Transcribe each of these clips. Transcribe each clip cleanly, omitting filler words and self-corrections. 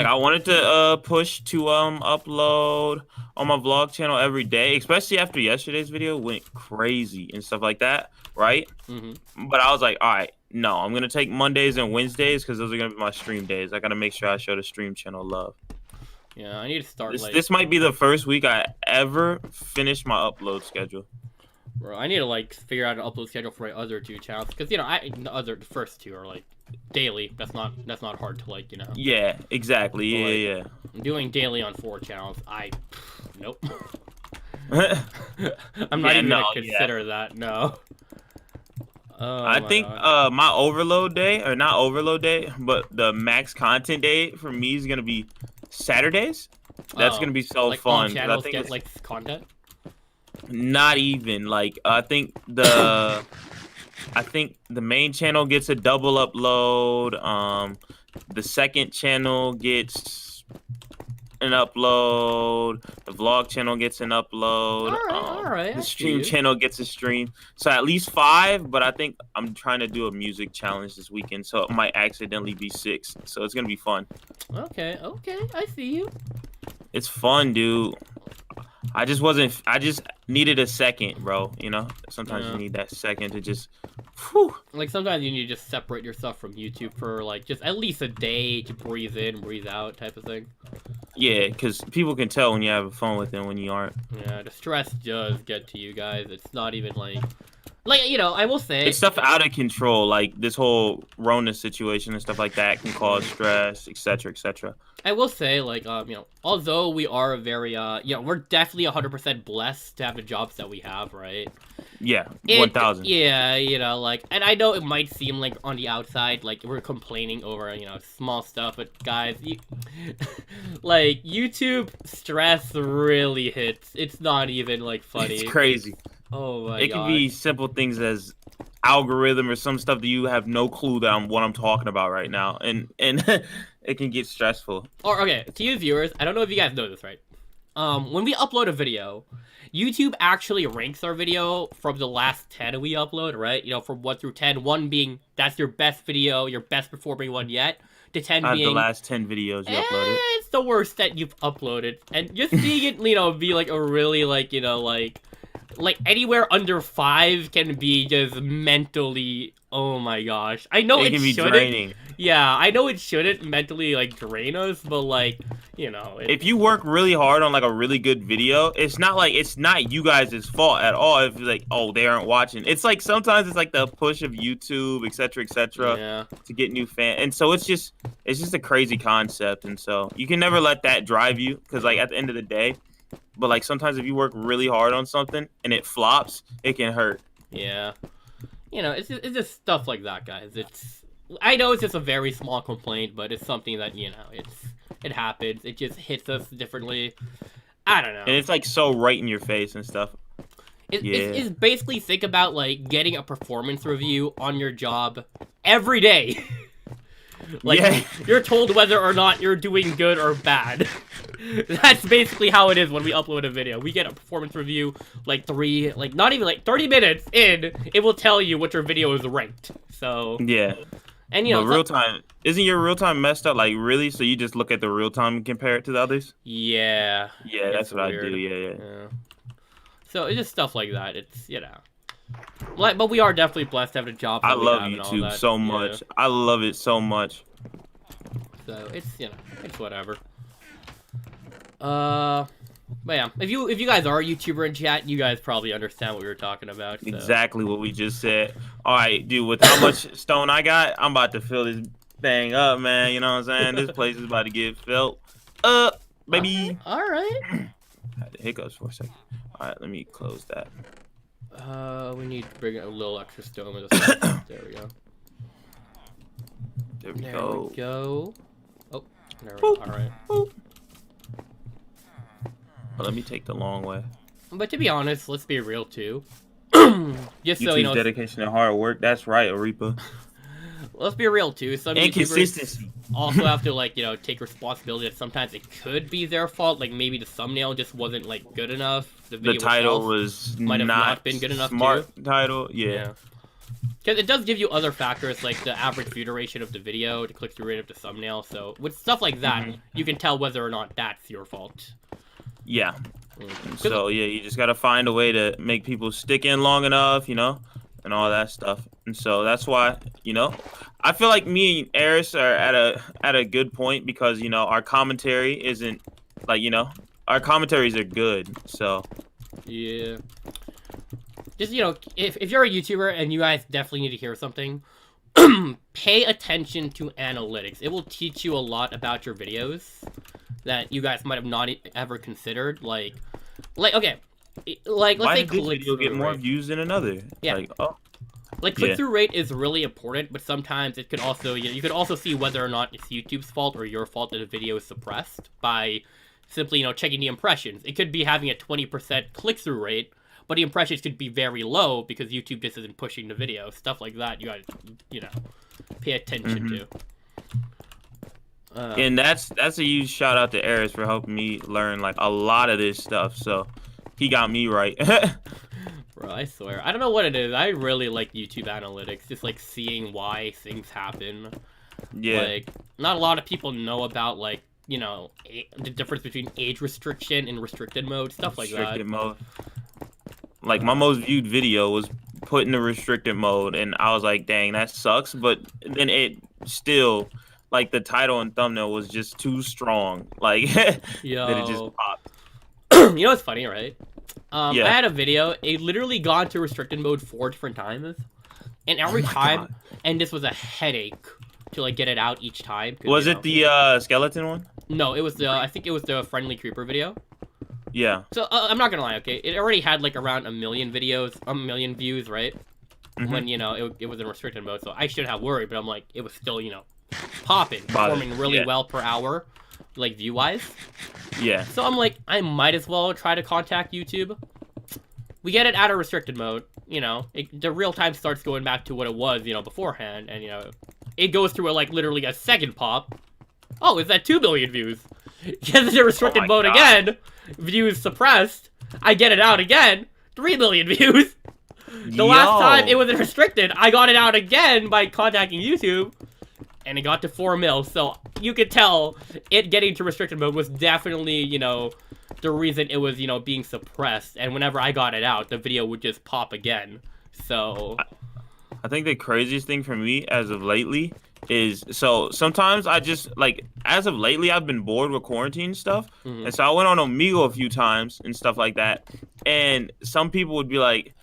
I wanted to push to upload on my vlog channel every day, especially after yesterday's video went crazy and stuff like that, right? But I was like, all right, no, I'm gonna take Mondays and Wednesdays because those are gonna be my stream days. I gotta make sure I show the stream channel love. Yeah, I need to start This might be the first week I ever finished my upload schedule. Bro, I need to like figure out an upload schedule for my other 2 channels because the first 2 are like daily. That's not hard to like Yeah, exactly. Yeah. I'm doing daily on 4 channels. Nope. I'm not even gonna consider that. No. Oh, I think my overload day, or not overload day, but the max content day for me is gonna be Saturdays. That's gonna be so fun. Channels get like content. Not even like I think the main channel gets a double upload. The second channel gets an upload. The vlog channel gets an upload. All right. The stream channel gets a stream. So at least 5. But I think I'm trying to do a music challenge this weekend, so it might accidentally be 6. So it's gonna be fun. Okay. I see you. It's fun, dude. I just needed a second, bro. You know, sometimes you need that second to just, whew. Like sometimes you need to just separate yourself from YouTube for like just at least a day to breathe in, breathe out type of thing. Yeah, because people can tell when you have fun with it and when you aren't. Yeah, the stress does get to you guys. It's not even like I will say it's stuff out of control. Like this whole Rona situation and stuff like that can cause stress, etc., etc. I will say, like, although we are very, we're definitely 100% blessed to have the jobs that we have, right? Yeah, 1,000. Yeah, and I know it might seem like on the outside, like, we're complaining over, small stuff, but guys, like, YouTube stress really hits. It's not even, like, funny. It's crazy. Oh my god. It can be simple things as algorithm or some stuff that you have no clue that what I'm talking about right now, and it can get stressful. Or okay, to you viewers, I don't know if you guys know this, right? When we upload a video, YouTube actually ranks our video from the last 10 we upload, right? From 1 through 10. 1 being that's your best video, your best performing one yet. To 10 being the last 10 videos you uploaded. It's the worst that you've uploaded, and just seeing it, be like a really like anywhere under 5 can be just mentally, oh my gosh. I know it can be draining. Yeah, I know it shouldn't mentally like drain us, but like, if you work really hard on like a really good video, it's not you guys' fault at all if like, oh, they aren't watching. It's like sometimes it's like the push of YouTube, etc., to get new fans. And so it's just a crazy concept, and so you can never let that drive you, because like at the end of the day, but like sometimes if you work really hard on something and it flops, it can hurt. Yeah. It's just stuff like that, guys. I know it's just a very small complaint, but it's something that, it happens. It just hits us differently. I don't know. And it's like so right in your face and stuff. It's basically think about like getting a performance review on your job every day. You're told whether or not you're doing good or bad. That's basically how it is when we upload a video. We get a performance review, not even 30 minutes in, it will tell you what your video is ranked. So yeah, and real time, isn't your real time messed up? Like really? So you just look at the real time and compare it to the others? Yeah, that's what weird. I do. Yeah. So it's just stuff like that. It's but we are definitely blessed to have a job. I love YouTube so much. I love it so much. So it's it's whatever. But yeah, if you guys are a YouTuber in chat, you guys probably understand what we were talking about. So. Exactly what we just said. All right, dude. With how much stone I got, I'm about to fill this thing up, man. You know what I'm saying? This place is about to get filled up, baby. All right. I had the hiccups for a second. All right, let me close that. We need to bring a little extra stone. There we go. There we go. Oh, there we go. All right. Boop. Let me take the long way. But to be honest, let's be real too. Just so dedication and hard work. That's right, Arepa. Let's be real too. Some consistency. Also have to take responsibility that sometimes it could be their fault. Like maybe the thumbnail just wasn't good enough. The video title was might have not been good enough. Smart title. Yeah. Because it does give you other factors like the average view duration of the video, the click-through rate of the thumbnail. So with stuff like that, you can tell whether or not that's your fault. Yeah. So yeah, you just gotta find a way to make people stick in long enough, you know, and all that stuff. And so that's why, you know, I feel like me and Aris are at a good point because, you know, our commentary isn't like, you know, our commentaries are good. So yeah. Just, you know, if you're a YouTuber and you guys definitely need to hear something, pay attention to analytics. It will teach you a lot about your videos that you guys might have not ever considered. Like okay, like let's say click-through video get more views than another. Yeah. Like, oh. Like click-through rate is really important, but sometimes it could also, you know, you could also see whether or not it's YouTube's fault or your fault that a video is suppressed by simply, you know, checking the impressions. It could be having a 20% click-through rate, but the impressions could be very low because YouTube just isn't pushing the video. Stuff like that, you gotta, you know, pay attention to. And that's a huge shout out to Aris for helping me learn like a lot of this stuff. So he got me right. Bro, I swear. I don't know what it is. I really like YouTube analytics. Just like seeing why things happen. Yeah. Like, not a lot of people know about, like, you know, the difference between age restriction and restricted mode. Stuff like that. Restricted mode. Like, my most viewed video was put in the restricted mode, and I was like, dang, that sucks. But then it still, like, the title and thumbnail was just too strong. Like, that it just popped. You know what's funny, right? I had a video. It literally got to restricted mode 4 different times. And every time, and this was a headache to, like, get it out each time. Was it the skeleton one? No, it was the, I think it was the friendly creeper video. Yeah. So, I'm not gonna lie, okay? It already had, like, around 1 million videos, 1 million views, right? When, you know, it was in restricted mode, so I shouldn't have worried, but I'm like, it was still, you know, popping, performing really well per hour, like, view-wise. Yeah. So I'm like, I might as well try to contact YouTube. We get it out of restricted mode, you know, the real time starts going back to what it was, you know, beforehand, and, you know, it goes through, like, literally a second pop. Oh, is that 2 billion views? Get it in restricted mode again, views suppressed, I get it out again, 3 million views. The last time it was restricted, I got it out again by contacting YouTube, and it got to 4 mil, so you could tell it getting to restricted mode was definitely, you know, the reason it was, you know, being suppressed, and whenever I got it out, the video would just pop again, so... I think the craziest thing for me as of lately is, so sometimes I just, like, as of lately, I've been bored with quarantine stuff, and so I went on Omegle a few times and stuff like that, and some people would be like,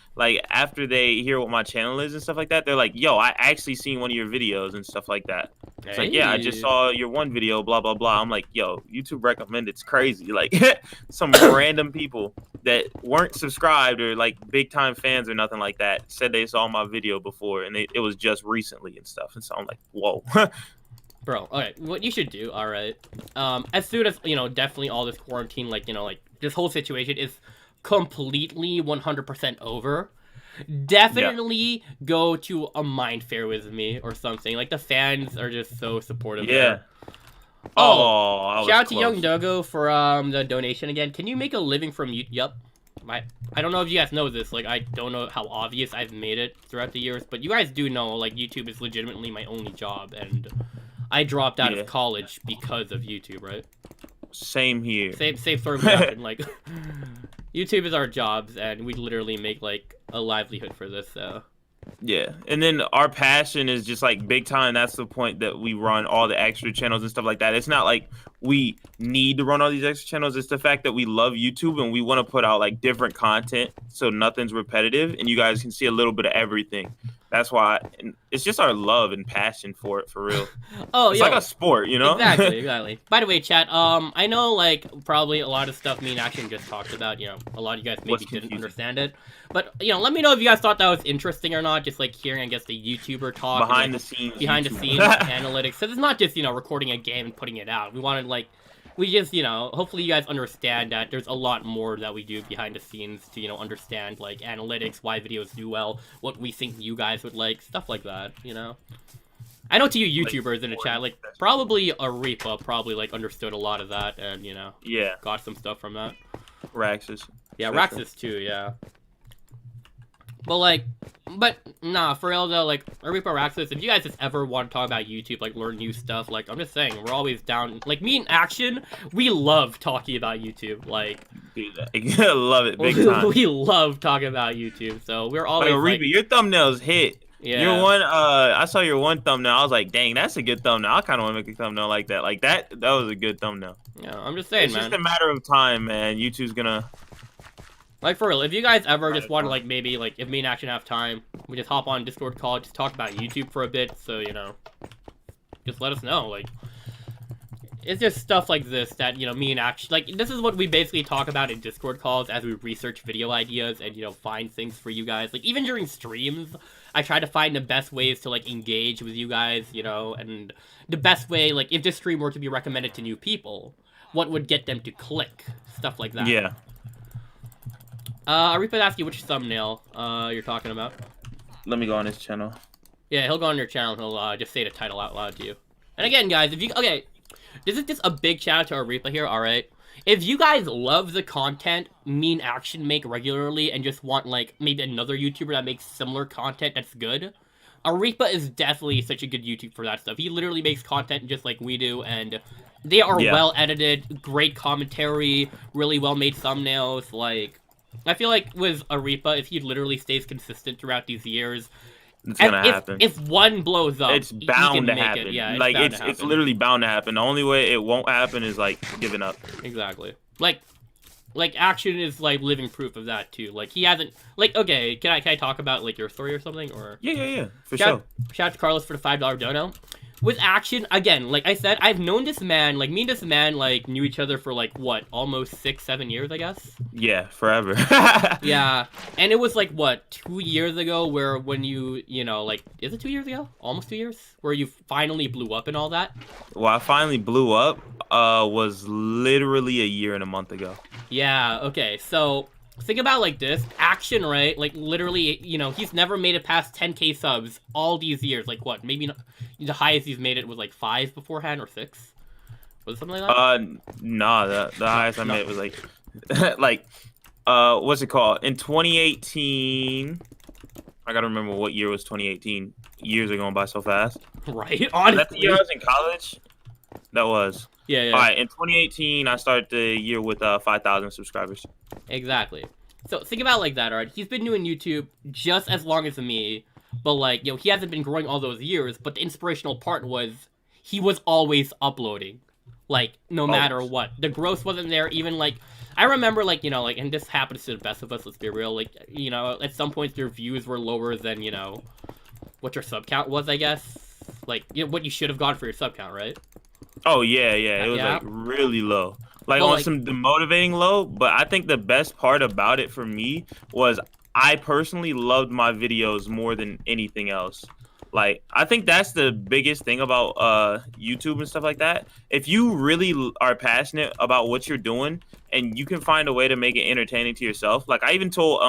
after they hear what my channel is and stuff like that, they're like, yo, I actually seen one of your videos and stuff like that. It's like, yeah, I just saw your one video, blah, blah, blah. I'm like, yo, YouTube recommended. It's crazy. Like, some random people that weren't subscribed or, like, big-time fans or nothing like that said they saw my video before, and it was just recently and stuff. And so I'm like, whoa. Bro, okay, what you should do, all right, as soon as, you know, definitely all this quarantine, like, you know, like, this whole situation is completely 100% over, definitely go to a mind fair with me or something. Like, the fans are just so supportive. Yeah. Shout out to Young Dogo for the donation again. Can you make a living from YouTube? Yup. I don't know if you guys know this. Like, I don't know how obvious I've made it throughout the years, but you guys do know, like, YouTube is legitimately my only job, and I dropped out of college because of YouTube, right? Same here. Same story with that. Like, YouTube is our jobs, and we literally make, like, a livelihood for this, so... Yeah, and then our passion is just, like, big time. That's the point that we run all the extra channels and stuff like that. It's not like we need to run all these extra channels. It's the fact that we love YouTube, and we want to put out, like, different content so nothing's repetitive, and you guys can see a little bit of everything. That's why it's just our love and passion for it, for real. It's like a sport, you know? Exactly. By the way, chat, I know, like, probably a lot of stuff me and Action just talked about, you know, a lot of you guys maybe didn't understand it. But, you know, let me know if you guys thought that was interesting or not, just, like, hearing, I guess, the YouTuber talk. Behind the scenes analytics. So it's not just, you know, recording a game and putting it out. We wanted, like, we just, you know, hopefully you guys understand that there's a lot more that we do behind the scenes to, you know, understand, like, analytics, why videos do well, what we think you guys would like, stuff like that, you know? I know to you YouTubers in the chat, like, probably Arepa probably, like, understood a lot of that and, you know, got some stuff from that. Raxtus. Yeah, Raxtus too, yeah. But nah, for real though, like, Raxtus, if you guys just ever want to talk about YouTube, like, learn new stuff, like, I'm just saying, we're always down. Like, me and Action, we love talking about YouTube, like. Dude, I love it, big time. We love talking about YouTube, so we're always like, Reaper, your thumbnails hit. Yeah. Your one, I saw your one thumbnail. I was like, dang, that's a good thumbnail. I kind of want to make a thumbnail like that. Like, that was a good thumbnail. Yeah, I'm just saying, it's man. It's just a matter of time, man. YouTube's gonna... Like, for real, if you guys ever just want to, like, maybe, like, if me and Action have time, we just hop on Discord call, just talk about YouTube for a bit, so, you know, just let us know, like, it's just stuff like this that, you know, me and Action, like, this is what we basically talk about in Discord calls as we research video ideas and, you know, find things for you guys. Like, even during streams, I try to find the best ways to, like, engage with you guys, you know, and the best way, like, if this stream were to be recommended to new people, what would get them to click, stuff like that. Yeah. Arepa asked you which thumbnail you're talking about. Let me go on his channel. Yeah, he'll go on your channel and he'll just say the title out loud to you. And again, guys, if you... Okay, this is just a big shout out to Arepa here, alright? If you guys love the content me and Action make regularly and just want, like, maybe another YouTuber that makes similar content that's good, Arepa is definitely such a good YouTuber for that stuff. He literally makes content just like we do, and they are well edited, great commentary, really well made thumbnails, like... I feel like with Arepa, if he literally stays consistent throughout these years, it's gonna happen. If one blows up, it's bound to happen. Yeah, like it's literally bound to happen. The only way it won't happen is like giving up. Exactly. Like Action is like living proof of that too. Like he hasn't. Like okay, can I talk about like your story or something or? Yeah. For sure. Shout out to Carlos for the $5 dono. With Action, again, like I said, I've known this man, like, me and this man, like, knew each other for, like, what, almost 6-7 years, I guess? Yeah, forever. Yeah, and it was, like, what, 2 years ago where when you know, like, is it 2 years ago? Almost 2 years? Where you finally blew up and all that? Well, I finally blew up, was literally a year and a month ago. Yeah, okay, so... Think about like this, Action, right? Like literally, you know, he's never made it past 10k subs all these years. Like what? Maybe not, the highest he's made it was like 5 beforehand or 6. Was it something like that? Nah, the highest I made was like, what's it called? In 2018, I gotta remember what year was 2018. Years are going by so fast. Right? Honestly. That's the year I was in college? That was. Yeah. All right, in 2018, I started the year with 5,000 subscribers. Exactly. So think about it like that, alright? He's been doing YouTube just as long as me, but like, you know, he hasn't been growing all those years, but the inspirational part was he was always uploading. Like, no matter what. The growth wasn't there, even like, I remember like, you know, like, and this happens to the best of us, let's be real, like, you know, at some points their views were lower than, you know, what your sub count was, I guess. Like, you know, what you should have gone for your sub count, right? Oh, yeah. It was, like, really low. Like, on some demotivating low, but I think the best part about it for me was I personally loved my videos more than anything else. Like, I think that's the biggest thing about YouTube and stuff like that. If you really are passionate about what you're doing and you can find a way to make it entertaining to yourself. Like, I even told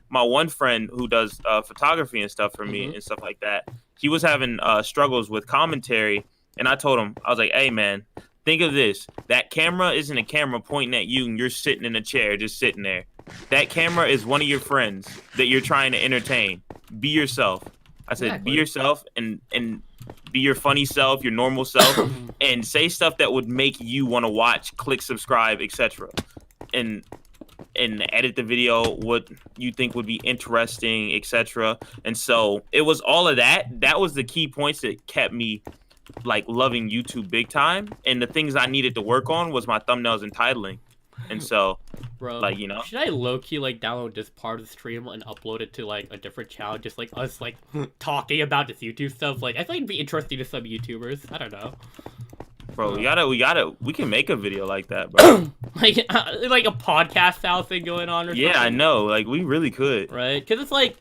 my one friend who does photography and stuff for me and stuff like that, he was having struggles with commentary. And I told him, I was like, hey, man, think of this. That camera isn't a camera pointing at you and you're sitting in a chair just sitting there. That camera is one of your friends that you're trying to entertain. Be yourself. I said, be yourself and be your funny self, your normal self, and say stuff that would make you want to watch, click subscribe, etc. And edit the video what you think would be interesting, etc. And so it was all of that. That was the key points that kept me like loving YouTube big time, and the things I needed to work on was my thumbnails and titling. And so, bro, like, you know, should I low-key like download this part of the stream and upload it to like a different channel, just like us like talking about this YouTube stuff? Like, I think it'd be interesting to some YouTubers. I don't know, bro. We can make a video like that, bro. like a podcast style thing going on, or yeah, something. I know. Like, we really could, right? Because it's like.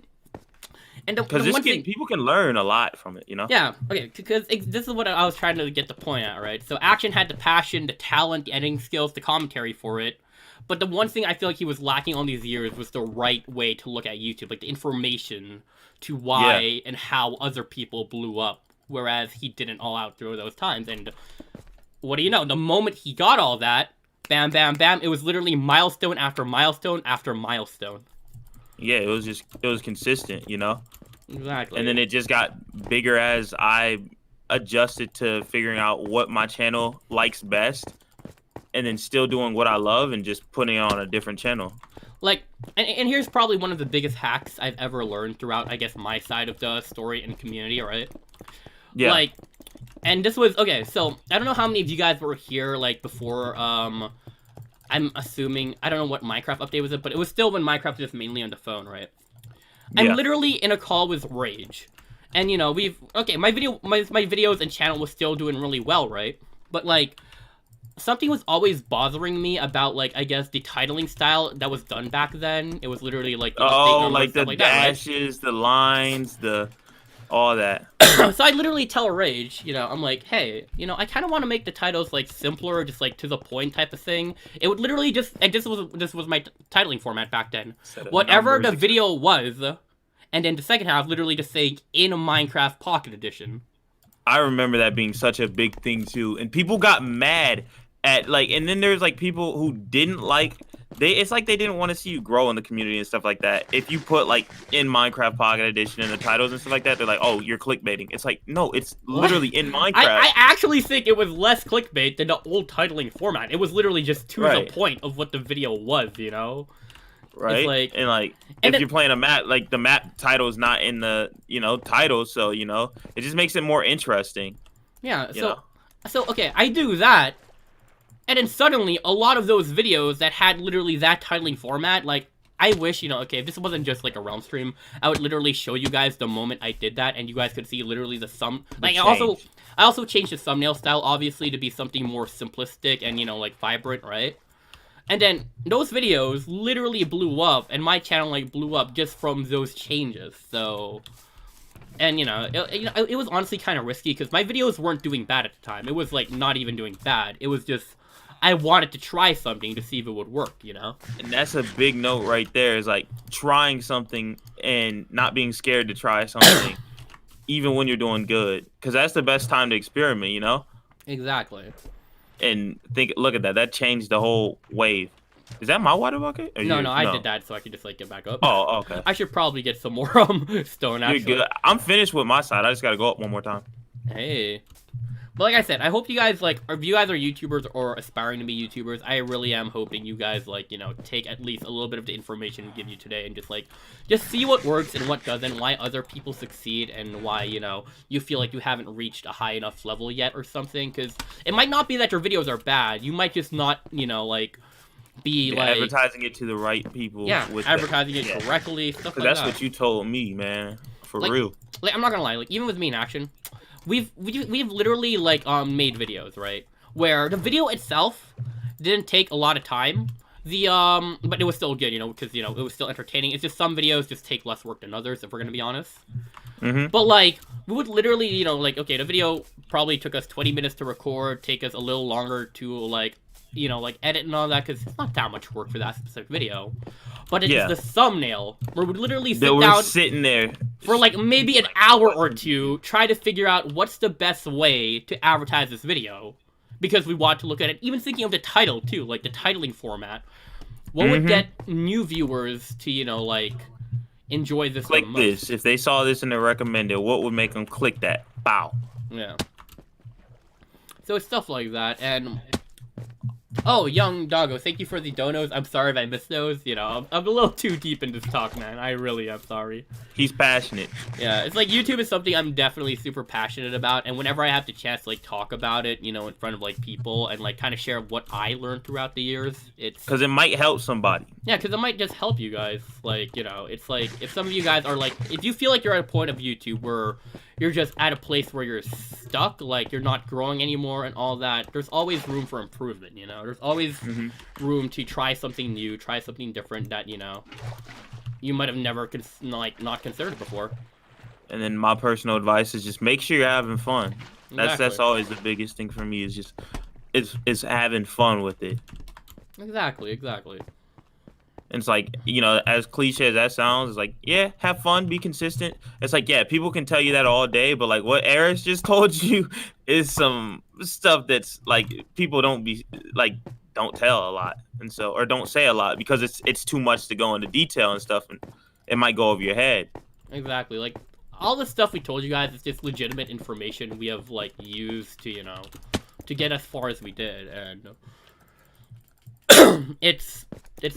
Because people can learn a lot from it, you know? Yeah, okay, because this is what I was trying to get the point at, right? So Action had the passion, the talent, the editing skills, the commentary for it, but the one thing I feel like he was lacking all these years was the right way to look at YouTube, like the information to why and how other people blew up, whereas he didn't all out through those times. And what do you know? The moment he got all that, bam, bam, bam, it was literally milestone after milestone after milestone. Yeah, it was consistent, you know. Exactly. And then it just got bigger as I adjusted to figuring out what my channel likes best, and then still doing what I love and just putting it on a different channel. Like, and here's probably one of the biggest hacks I've ever learned throughout, I guess, my side of the story and community, right? Yeah. Like, and this was, okay, so, I don't know how many of you guys were here, like, before, I'm assuming, I don't know what Minecraft update was it, but it was still when Minecraft was mainly on the phone, right? Yeah. I'm literally in a call with Rage. And, you know, my videos and channel was still doing really well, right? But, like, something was always bothering me about, like, I guess, the titling style that was done back then. It was literally, like, the update numbers, like the like dashes, that, right? The lines, all that. So I literally tell Rage, you know, I'm like, hey, you know, I kind of want to make the titles, like, simpler, just, like, to the point type of thing. It would literally just, and this was my titling format back then. Whatever the video was, and then the second half literally just saying, in a Minecraft Pocket Edition. I remember that being such a big thing, too. And people got mad at, like, and then there's, like, people who didn't like, it's like they didn't want to see you grow in the community and stuff like that. If you put, like, in Minecraft Pocket Edition and the titles and stuff like that, they're like, oh, you're clickbaiting. It's like, no, it's literally in Minecraft. I actually think it was less clickbait than the old titling format. It was literally just to the point of what the video was, you know? Right? Like, and if you're playing a map, like, the map title is not in the, you know, title, so, you know, it just makes it more interesting. Yeah, so okay, I do that. And then suddenly, a lot of those videos that had literally that titling format, like, I wish, you know, okay, if this wasn't just, like, a Realm stream, I would literally show you guys the moment I did that, and you guys could see literally like, I also changed the thumbnail style, obviously, to be something more simplistic and, you know, like, vibrant, right? And then, those videos literally blew up, and my channel, like, blew up just from those changes, so... And, you know, it was honestly kind of risky, because my videos weren't doing bad at the time. It was, like, not even doing bad. It was just... I wanted to try something to see if it would work, you know? And that's a big note right there, is like trying something and not being scared to try something, even when you're doing good. Because that's the best time to experiment, you know? Exactly. And look at that. That changed the whole wave. Is that my water bucket? No, I did that so I could just, like, get back up. Oh, okay. I should probably get some more stone, actually. You're good. I'm finished with my side. I just got to go up one more time. Hey. But like I said, I hope you guys, like, if you guys are YouTubers or aspiring to be YouTubers, I really am hoping you guys, like, you know, take at least a little bit of the information we give you today and just see what works and what doesn't, why other people succeed, and why, you know, you feel like you haven't reached a high enough level yet or something, because it might not be that your videos are bad, you might just not, you know, like, be, like... advertising it to the right people. Yeah, advertising it correctly, stuff like that. That's what you told me, man, for real. Like, I'm not gonna lie, like, even with me in action... We've literally, like, made videos, right? Where the video itself didn't take a lot of time. But it was still good, you know, because, you know, it was still entertaining. It's just some videos just take less work than others, if we're gonna be honest. But, like, we would literally, you know, like, okay, the video probably took us 20 minutes to record, take us a little longer to, like, you know, like, edit and all that, because it's not that much work for that specific video. But it's just the thumbnail, where we literally sit down sitting there for, like, maybe an hour or two, try to figure out what's the best way to advertise this video. Because we want to look at it, even thinking of the title, too, like, the titling format. What would get new viewers to, you know, like, enjoy this the most? Click this. If they saw this and they recommended, what would make them click that? Bow. Yeah. So it's stuff like that, and... Oh, Young Doggo, thank you for the donos. I'm sorry if I missed those. You know, I'm a little too deep in this talk, man. I really am sorry. He's passionate. Yeah, it's like YouTube is something I'm definitely super passionate about, and whenever I have the chance to, like, talk about it, you know, in front of, like, people, and, like, kind of share what I learned throughout the years, it's... Because it might help somebody. Yeah, because it might just help you guys. Like, you know, it's like, if some of you guys are, like, if you feel like you're at a point of YouTube where you're just at a place where you're stuck, like, you're not growing anymore and all that, there's always room for improvement, you know? There's always room to try something new, try something different that, you know, you might have never, not considered before. And then my personal advice is just make sure you're having fun. That's always the biggest thing for me, is just, it's having fun with it. Exactly. And it's like, you know, as cliche as that sounds, it's like, yeah, have fun, be consistent. It's like, yeah, people can tell you that all day, but, like, what Aris just told you is some stuff that's, like, people don't tell a lot. And so, or don't say a lot, because it's too much to go into detail and stuff. And it might go over your head. Exactly. Like, all the stuff we told you guys is just legitimate information we have, like, used to, to get as far as we did, and it's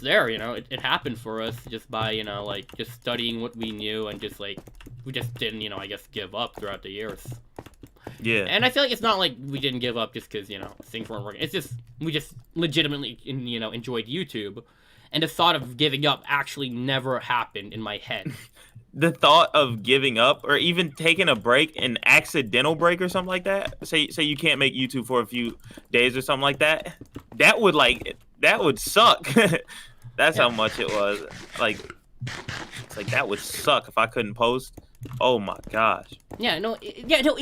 there, it happened for us just by, like, just studying what we knew, and just, like, we just didn't, I guess, give up throughout the years. Yeah. And I feel like it's not like we didn't give up just because, things weren't working. It's just, we just legitimately, enjoyed YouTube, and the thought of giving up actually never happened in my head. The thought of giving up or even taking a break, an accidental break or something like that, say you can't make YouTube for a few days or something like that, that would suck. That's how much it was. Like, it's like that would suck if I couldn't post. Oh my gosh. Yeah, no,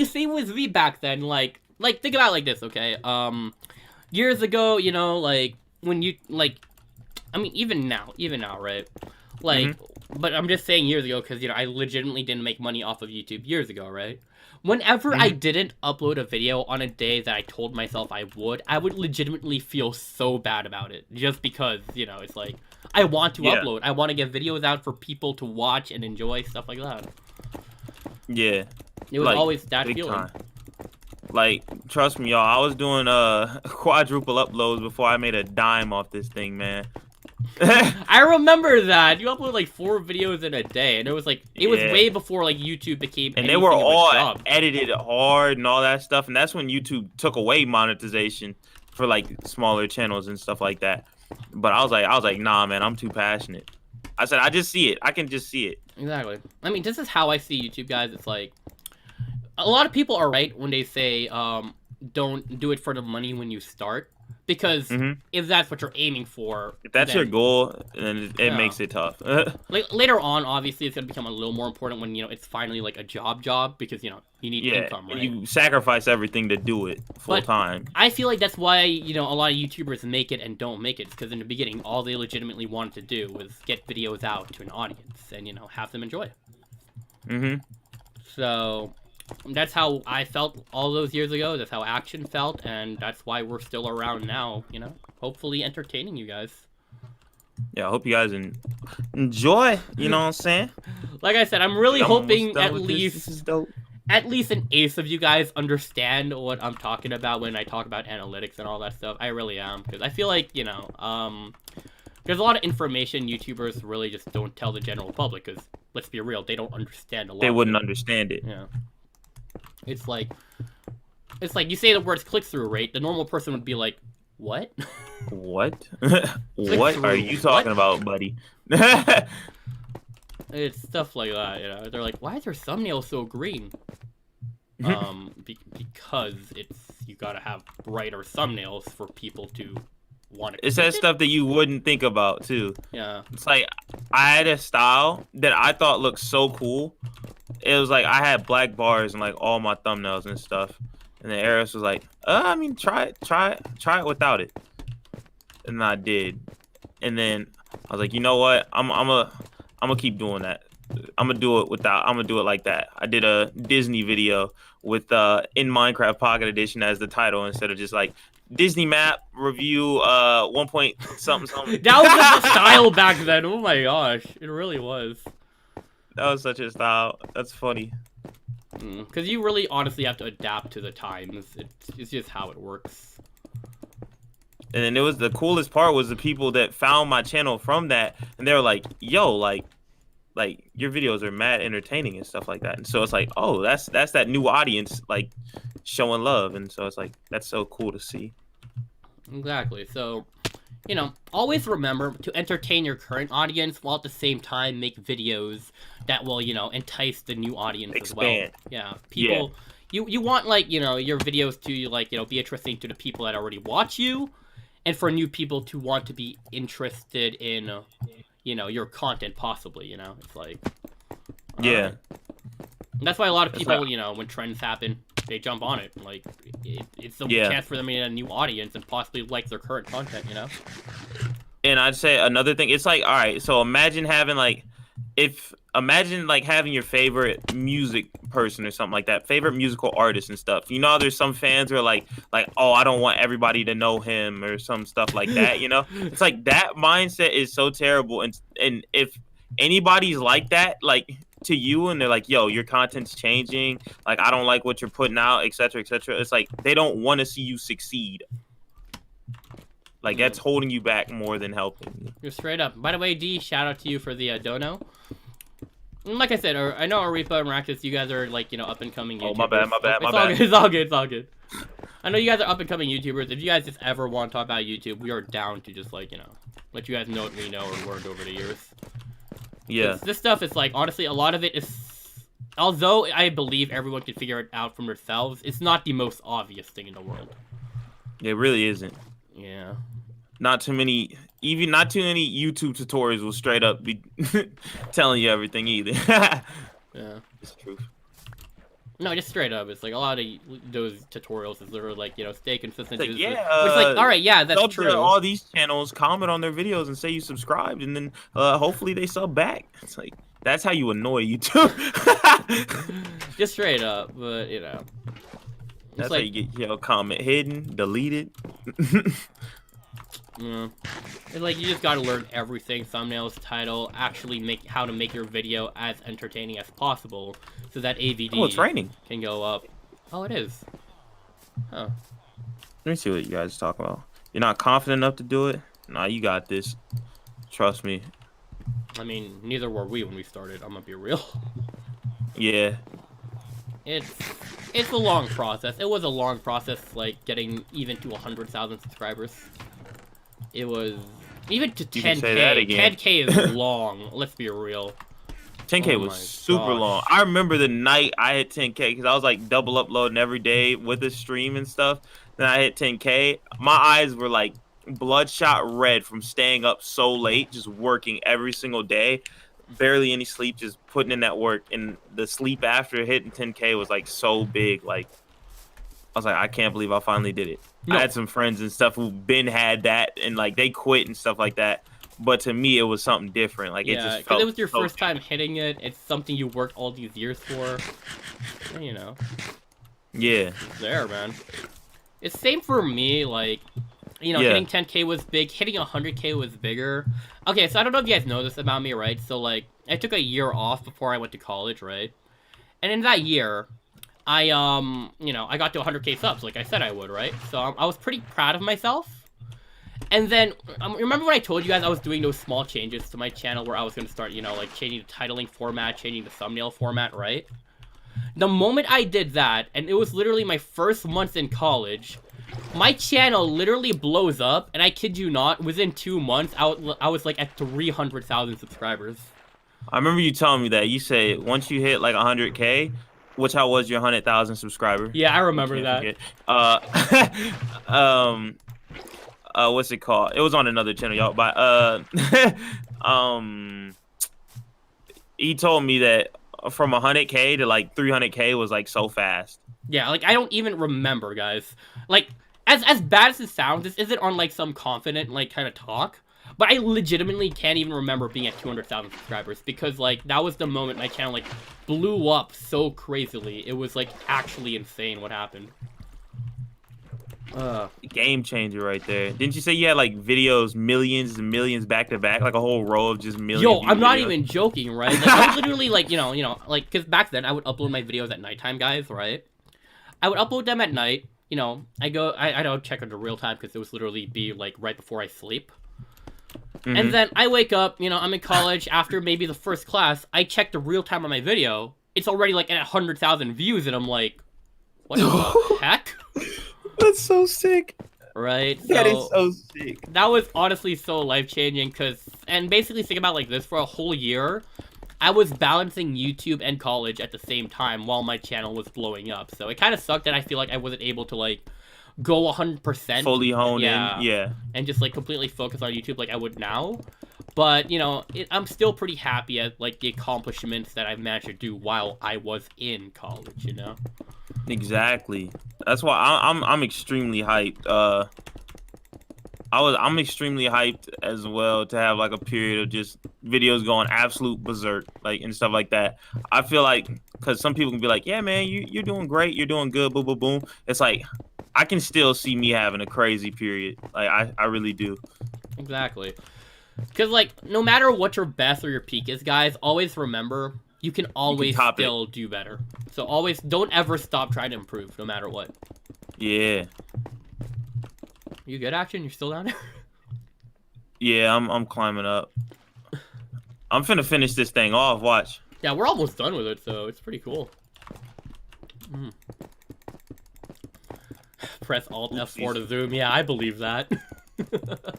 same with me back then. Like think about it like this, okay? Years ago, like when you I mean, even now, right? Like, but I'm just saying years ago because, I legitimately didn't make money off of YouTube years ago, right? Whenever I didn't upload a video on a day that I told myself I would legitimately feel so bad about it. Just because, it's like, I want to upload. I want to get videos out for people to watch and enjoy, stuff like that. Yeah. It was always that feeling. Time. Like, trust me, y'all, I was doing quadruple uploads before I made a dime off this thing, man. I remember that you upload like 4 videos in a day, and it was like was way before like YouTube became. And they were all edited hard and all that stuff, and that's when YouTube took away monetization for like smaller channels and stuff like that. But I was like, nah, man, I'm too passionate. I said, I just see it. I can just see it. Exactly. I mean, this is how I see YouTube, guys. It's like a lot of people are right when they say, don't do it for the money when you start. Because if that's what you're aiming for, if that's your goal, then it makes it tough. Like later on, obviously, it's gonna become a little more important when it's finally like a job because you need income, right? You sacrifice everything to do it full time. I feel like that's why a lot of YouTubers make it and don't make it, because in the beginning, all they legitimately wanted to do was get videos out to an audience and have them enjoy it. So that's how I felt all those years ago. That's how Action felt, and that's why we're still around now, hopefully entertaining you guys. Yeah, I hope you guys enjoy, you know what I'm saying? Like I said, I'm really hoping at least an eighth of you guys understand what I'm talking about when I talk about analytics and all that stuff. I really am, because I feel like, there's a lot of information YouTubers really just don't tell the general public, because, let's be real, they don't understand a lot. They wouldn't understand it. Yeah. It's like you say the words click-through rate, the normal person would be like, what? What? What are you talking about, buddy? It's stuff like that, They're like, why is your thumbnail so green? Because you gotta have brighter thumbnails for people to want to. It's that stuff that you wouldn't think about, too. Yeah. It's like, I had a style that I thought looked so cool. It was like I had black bars and like all my thumbnails and stuff, and then Aris was like, I mean, try it without it, and I did, and then I was like, you know what, I'm gonna keep doing that. I'm gonna do it like that. I did a Disney video with in Minecraft Pocket Edition as the title instead of just like Disney map review 1 point something. That was the style back then. Oh my gosh, it really was. That was such a style. That's funny. Because you really honestly have to adapt to the times. It's just how it works. And then the coolest part was the people that found my channel from that, and they were like, yo, like your videos are mad entertaining and stuff like that. And so it's like, oh, that's that new audience like showing love, and so it's like that's so cool to see. Exactly. So, always remember to entertain your current audience while at the same time make videos that will, entice the new audience Expand. As well. Yeah. People, you want, like, your videos to, like, be interesting to the people that already watch you, and for new people to want to be interested in, your content possibly, It's like... Yeah. That's why a lot of people, when trends happen, they jump on it. Like, it's a chance for them to get a new audience and possibly like their current content, And I'd say another thing, it's like, all right, so imagine having having your favorite music person or something like that, favorite musical artist and stuff. There's some fans who are like, oh, I don't want everybody to know him or some stuff like that, It's like that mindset is so terrible. And if anybody's like that, like to you, and they're like, yo, your content's changing, like I don't like what you're putting out, etc., etc., it's like they don't want to see you succeed. Like that's holding you back more than helping you. You're straight up. By the way, D, shout out to you for the dono. Like I said, I know Arepa and Raxtus, you guys are like, you know, up and coming YouTubers. Oh, my bad. It's all good. I know you guys are up and coming YouTubers. If you guys just ever want to talk about YouTube, we are down to just like, you know, let you guys know what we know or learned over the years. Yeah. This stuff is like, honestly, a lot of it is, although I believe everyone can figure it out from themselves, it's not the most obvious thing in the world. It really isn't. Yeah. Not too many YouTube tutorials will straight up be telling you everything either. Yeah. It's true. No, just straight up. It's like a lot of those tutorials is literally like, you know, stay consistent. It's like, yeah, it's like, all right, yeah, that's true. All these channels, comment on their videos and say you subscribed, and then hopefully they sub back. It's like, that's how you annoy YouTube. Just straight up, but you know. That's like, how you get your comment hidden, deleted. Yeah. It's like you just gotta learn everything, thumbnails, title, actually how to make your video as entertaining as possible, so that AVD can go up. Oh, it is. Huh. Let me see what you guys talk about. You're not confident enough to do it? Nah, you got this. Trust me. I mean, neither were we when we started, I'm gonna be real. Yeah. It's a long process. It was a long process, like, getting even to 100,000 subscribers. It was... Even to 10K. 10K is long, let's be real. 10K was super long. I remember the night I hit 10K, because I was, like, double uploading every day with the stream and stuff. Then I hit 10K. My eyes were, like, bloodshot red from staying up so late, just working every single day. Barely any sleep, just putting in that work. And the sleep after hitting 10K was, like, so big. Like, I was like, I can't believe I finally did it. No. I had some friends and stuff who had that, and, like, they quit and stuff like that. But to me, it was something different. Like, it just felt... because it was your first time hitting it. It's something you worked all these years for. And, you know. Yeah. It's there, man. It's same for me, like... You know, hitting 10K was big. Hitting 100K was bigger. Okay, so I don't know if you guys know this about me, right? So, like, I took a year off before I went to college, right? And in that year, I, you know, I got to 100K subs, like I said I would, right? So I was pretty proud of myself. And then, remember when I told you guys I was doing those small changes to my channel where I was going to start, you know, like, changing the titling format, changing the thumbnail format, right? The moment I did that, and it was literally my first month in college... My channel literally blows up, and I kid you not, within 2 months, I was like at 300,000 subscribers. I remember you telling me that. You said once you hit like 100K, which I was your 100,000 subscriber. Yeah, I remember that. What's it called? It was on another channel, y'all. But he told me that from 100K to like 300K was like so fast. Yeah, like I don't even remember, guys. Like, as bad as it sounds, this isn't on like some confident like kind of talk, but I legitimately can't even remember being at 200,000 subscribers because like that was the moment my channel like blew up so crazily. It was like actually insane what happened. Game changer right there. Didn't you say you had like videos millions and millions back to back, like a whole row of just millions? Yo, I'm not even joking, right? Like, I literally like you know, like because back then I would upload my videos at nighttime, guys, right? I would upload them at night. You know, I don't check into real time because it was literally be like right before I sleep. Mm-hmm. And then I wake up, you know, I'm in college after maybe the first class. I check the real time on my video. It's already like at 100,000 views, and I'm like, what the heck? That's so sick. Right? That is so sick. That was honestly so life-changing and basically think about like this for a whole year. I was balancing YouTube and college at the same time while my channel was blowing up. So it kind of sucked that I feel like I wasn't able to, like, go 100%. Fully hone in, yeah. And just, like, completely focus on YouTube like I would now. But, you know, I'm still pretty happy at, like, the accomplishments that I've managed to do while I was in college, you know? Exactly. That's why I'm extremely hyped. I'm extremely hyped as well to have like a period of just videos going absolute berserk, like and stuff like that. I feel like because some people can be like, yeah, man, you're doing great, you're doing good, boom, boom, boom. It's like I can still see me having a crazy period. Like I really do. Exactly. Because, like, no matter what your best or your peak is, guys, always remember, you can always still do better. So always, don't ever stop trying to improve, no matter what. Yeah. You good, Action? You're still down there? Yeah, I'm climbing up. I'm finna finish this thing off, watch. Yeah, we're almost done with it, so it's pretty cool. Press Alt F4 to zoom. Yeah, I believe that.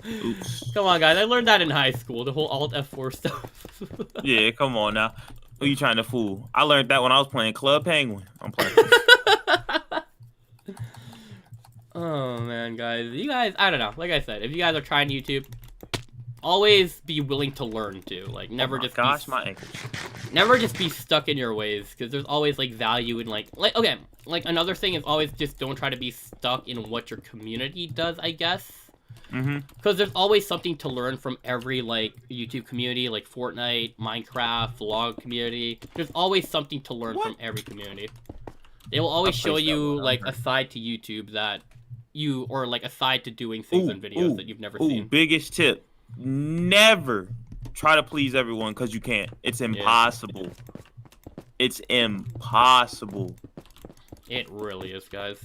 Oops. Come on, guys. I learned that in high school, the whole Alt F4 stuff. Yeah, come on now. Who you trying to fool? I learned that when I was playing Club Penguin. I'm playing. Oh, man, guys. You guys, I don't know. Like I said, if you guys are trying YouTube, always be willing to learn, too. Like, never my ankles. Never just be stuck in your ways, because there's always, like, value in, like, okay, like, another thing is always just don't try to be stuck in what your community does, I guess. Because there's always something to learn from every, like, YouTube community, like Fortnite, Minecraft, vlog community. There's always something to learn from every community. They will always show you, like, a side to YouTube that you, or, like, a side to doing things in videos that you've never seen. Biggest tip. Never try to please everyone, because you can't. It's impossible. Yeah. It's impossible. It really is, guys.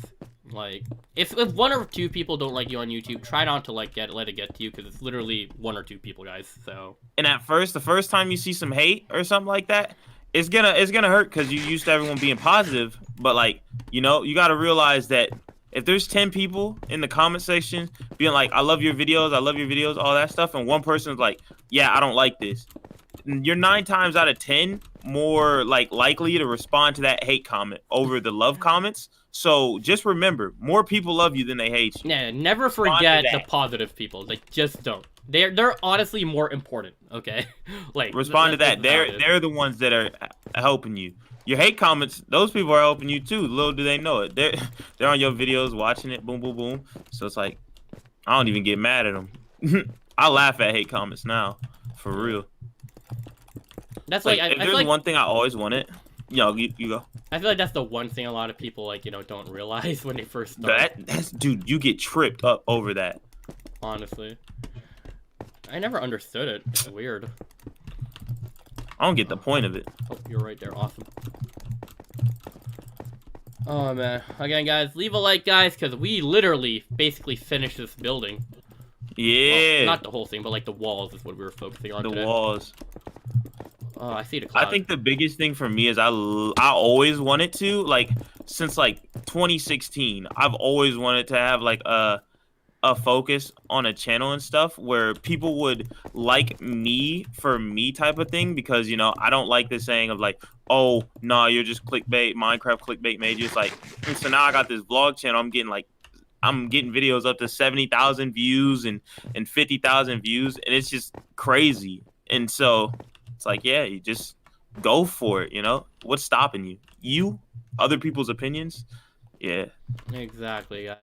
Like, if one or two people don't like you on YouTube, try not to let it get to you, because it's literally one or two people, guys. So. And at first, the first time you see some hate or something like that, it's gonna hurt, because you're used to everyone being positive. But, like, you know, you got to realize that if there's 10 people in the comment section being like, I love your videos, all that stuff, and one person's like, yeah, I don't like this, you're 9 times out of 10 more likely to respond to that hate comment over the love comments. So just remember, more people love you than they hate you. Yeah, never forget the positive people. Like, just don't. They're honestly more important. Okay, like respond to that. They're the ones that are helping you. Your hate comments, those people are helping you too. Little do they know it. They're on your videos watching it. Boom, boom, boom. So it's like, I don't even get mad at them. I laugh at hate comments now, for real. That's like if there's one thing I always wanted. You go. I feel like that's the one thing a lot of people don't realize when they first start. Dude, you get tripped up over that. Honestly, I never understood it. It's weird. I don't get the point of it. Oh, you're right there. Awesome. Oh, man. Again, guys, leave a like, guys, because we literally basically finished this building. Yeah. Well, not the whole thing, but, like, the walls is what we were focusing on today. The walls. Oh, I see the cloud. I think the biggest thing for me is I always wanted to, like, since, like, 2016, I've always wanted to have, like, a focus on a channel and stuff where people would like me for me type of thing, because, you know, I don't like this saying of like, oh, no, you're just clickbait, Minecraft clickbait major. It's like, so now I got this vlog channel. I'm getting videos up to 70,000 views and 50,000 views, and it's just crazy. And so it's like, yeah, you just go for it, you know? What's stopping you? Other people's opinions? Yeah. Exactly, guys.